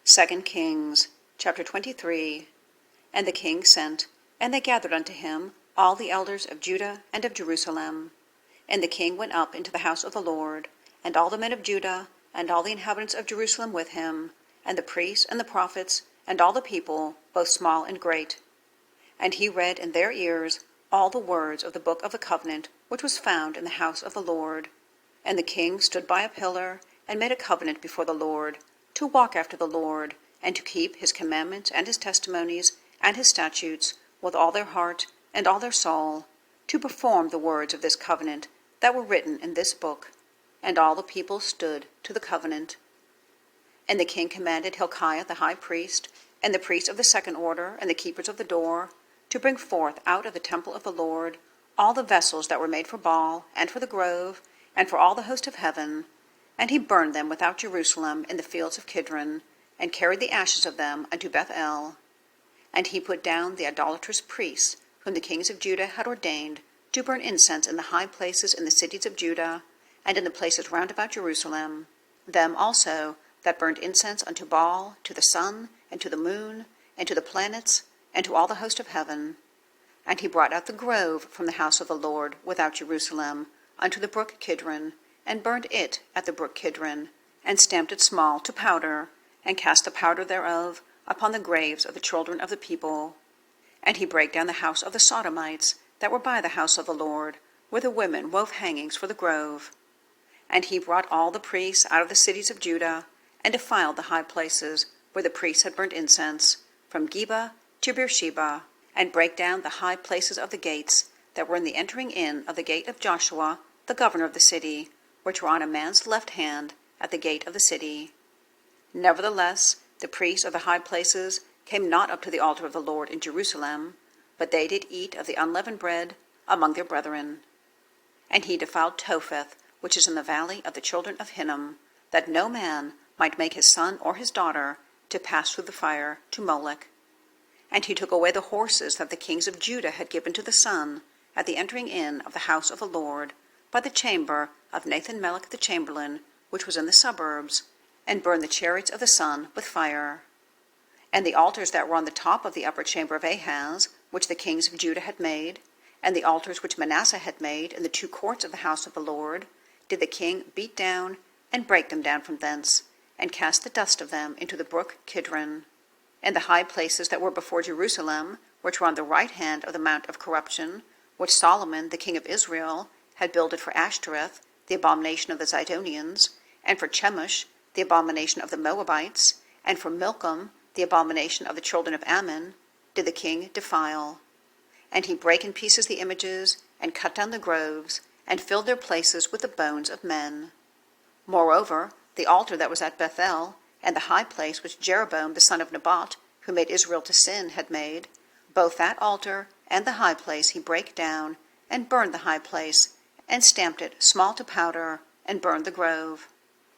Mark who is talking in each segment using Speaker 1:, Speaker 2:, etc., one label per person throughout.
Speaker 1: 2 Kings, chapter 23. And the king sent, and they gathered unto him all the elders of Judah and of Jerusalem. And the king went up into the house of the Lord, and all the men of Judah, and all the inhabitants of Jerusalem with him, and the priests and the prophets, and all the people, both small and great. And he read in their ears all the words of the book of the covenant, which was found in the house of the Lord. And the king stood by a pillar, and made a covenant before the Lord, to walk after the Lord, and to keep his commandments and his testimonies and his statutes with all their heart and all their soul, to perform the words of this covenant that were written in this book. And all the people stood to the covenant. And the king commanded Hilkiah the high priest, and the priests of the second order, and the keepers of the door, to bring forth out of the temple of the Lord all the vessels that were made for Baal, and for the grove, and for all the host of heaven. And he burned them without Jerusalem in the fields of Kidron, and carried the ashes of them unto Bethel. And he put down the idolatrous priests, whom the kings of Judah had ordained, to burn incense in the high places in the cities of Judah, and in the places round about Jerusalem, them also that burned incense unto Baal, to the sun, and to the moon, and to the planets, and to all the host of heaven. And he brought out the grove from the house of the Lord without Jerusalem, unto the brook Kidron, and burned it at the brook Kidron, and stamped it small to powder, and cast the powder thereof upon the graves of the children of the people. And he brake down the house of the Sodomites that were by the house of the Lord, where the women wove hangings for the grove. And he brought all the priests out of the cities of Judah, and defiled the high places where the priests had burnt incense, from Geba to Beersheba, and brake down the high places of the gates that were in the entering in of the gate of Joshua, the governor of the city, which were on a man's left hand at the gate of the city. Nevertheless, the priests of the high places came not up to the altar of the Lord in Jerusalem, but they did eat of the unleavened bread among their brethren. And he defiled Topheth, which is in the valley of the children of Hinnom, that no man might make his son or his daughter to pass through the fire to Molech. And he took away the horses that the kings of Judah had given to the sun at the entering in of the house of the Lord, by the chamber of Nathan-melech the chamberlain, which was in the suburbs, and burned the chariots of the sun with fire. And the altars that were on the top of the upper chamber of Ahaz, which the kings of Judah had made, and the altars which Manasseh had made in the two courts of the house of the Lord, did the king beat down, and break them down from thence, and cast the dust of them into the brook Kidron. And the high places that were before Jerusalem, which were on the right hand of the mount of corruption, which Solomon the king of Israel had builded for Ashtoreth, the abomination of the Zidonians, and for Chemosh, the abomination of the Moabites, and for Milcom, the abomination of the children of Ammon, did the king defile. And he brake in pieces the images, and cut down the groves, and filled their places with the bones of men. Moreover, the altar that was at Bethel, and the high place which Jeroboam the son of Nebat, who made Israel to sin, had made, both that altar and the high place he brake down, and burned the high place, and stamped it small to powder, and burned the grove.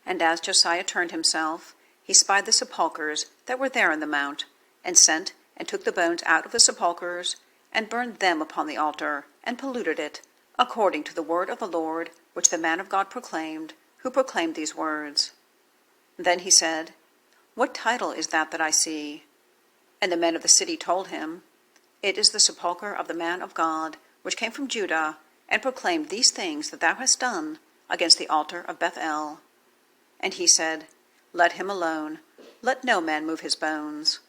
Speaker 1: And as Josiah turned himself, he spied the sepulchres that were there in the mount, and sent and took the bones out of the sepulchres, and burned them upon the altar, and polluted it, according to the word of the Lord, which the man of God proclaimed, who proclaimed these words. Then he said, What title is that I see? And the men of the city told him, It is the sepulchre of the man of God, which came from Judah, and proclaimed these things that thou hast done against the altar of Bethel. And he said, Let him alone, let no man move his bones.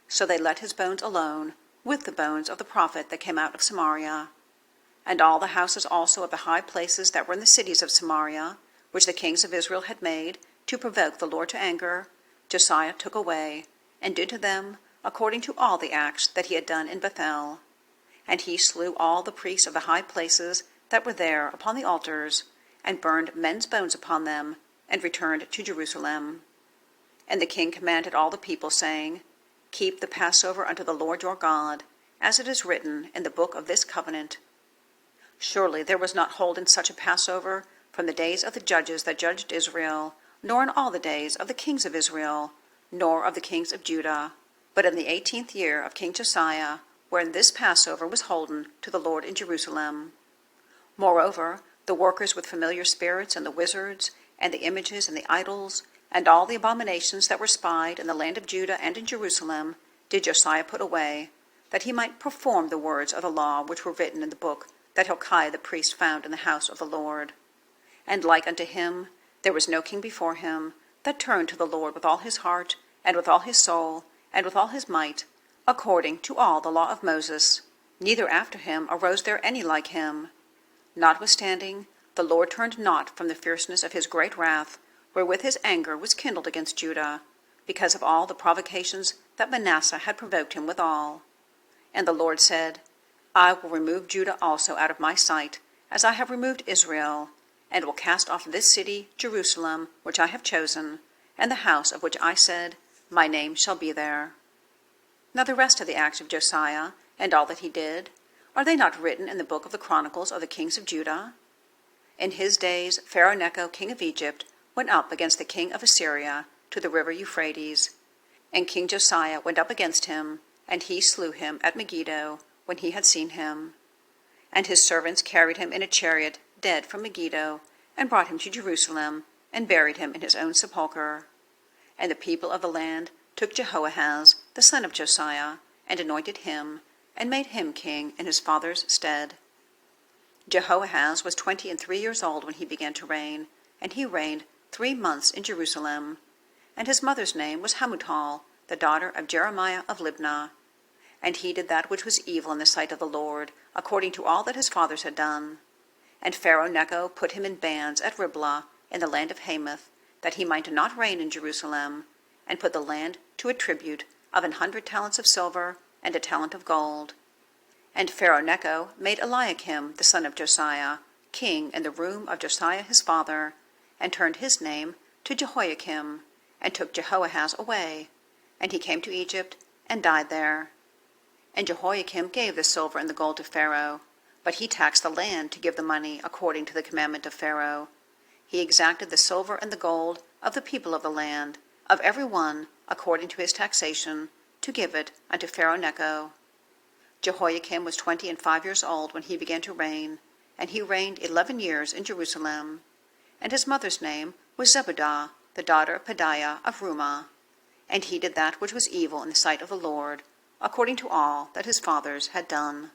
Speaker 1: So they let his bones alone, with the bones of the prophet that came out of Samaria. And all the houses also of the high places that were in the cities of Samaria, which the kings of Israel had made, to provoke the Lord to anger, Josiah took away, and did to them according to all the acts that he had done in Bethel. And he slew all the priests of the high places that were there upon the altars, and burned men's bones upon them, and returned to Jerusalem. And the king commanded all the people, saying, Keep the Passover unto the Lord your God, as it is written in the book of this covenant. Surely there was not holden such a Passover from the days of the judges that judged Israel, nor in all the days of the kings of Israel, nor of the kings of Judah, but in the 18th year of King Josiah, wherein this Passover was holden to the Lord in Jerusalem. Moreover, the workers with familiar spirits, and the wizards, and the images, and the idols, And all the abominations that were spied in the land of Judah and in Jerusalem did Josiah put away, that he might perform the words of the law which were written in the book that Hilkiah the priest found in the house of the Lord. And like unto him, there was no king before him, that turned to the Lord with all his heart, and with all his soul, and with all his might, according to all the law of Moses. Neither after him arose there any like him. Notwithstanding, the Lord turned not from the fierceness of his great wrath, wherewith his anger was kindled against Judah, because of all the provocations that Manasseh had provoked him withal. And the Lord said, I will remove Judah also out of my sight, as I have removed Israel, and will cast off this city, Jerusalem, which I have chosen, and the house of which I said, My name shall be there. Now the rest of the acts of Josiah, and all that he did, are they not written in the book of the Chronicles of the kings of Judah? In his days Pharaoh Necho king of Egypt went up against the king of Assyria to the river Euphrates. And King Josiah went up against him, and he slew him at Megiddo, when he had seen him. And his servants carried him in a chariot dead from Megiddo, and brought him to Jerusalem, and buried him in his own sepulchre. And the people of the land took Jehoahaz, the son of Josiah, and anointed him, and made him king in his father's stead. Jehoahaz was 23 years old when he began to reign, and he reigned 3 months in Jerusalem. And his mother's name was Hamutal, the daughter of Jeremiah of Libnah. And he did that which was evil in the sight of the Lord, according to all that his fathers had done. And Pharaoh Necho put him in bands at Riblah, in the land of Hamath, that he might not reign in Jerusalem, and put the land to a tribute of 100 talents of silver and a talent of gold. And Pharaoh Necho made Eliakim, the son of Josiah, king in the room of Josiah his father, and turned his name to Jehoiakim, and took Jehoahaz away, and he came to Egypt, and died there. And Jehoiakim gave the silver and the gold to Pharaoh, but he taxed the land to give the money according to the commandment of Pharaoh. He exacted the silver and the gold of the people of the land, of every one according to his taxation, to give it unto Pharaoh Necho. Jehoiakim was 25 years old when he began to reign, and he reigned 11 years in Jerusalem. And his mother's name was Zebudah, the daughter of Pedaiah of Rumah. And he did that which was evil in the sight of the Lord, according to all that his fathers had done.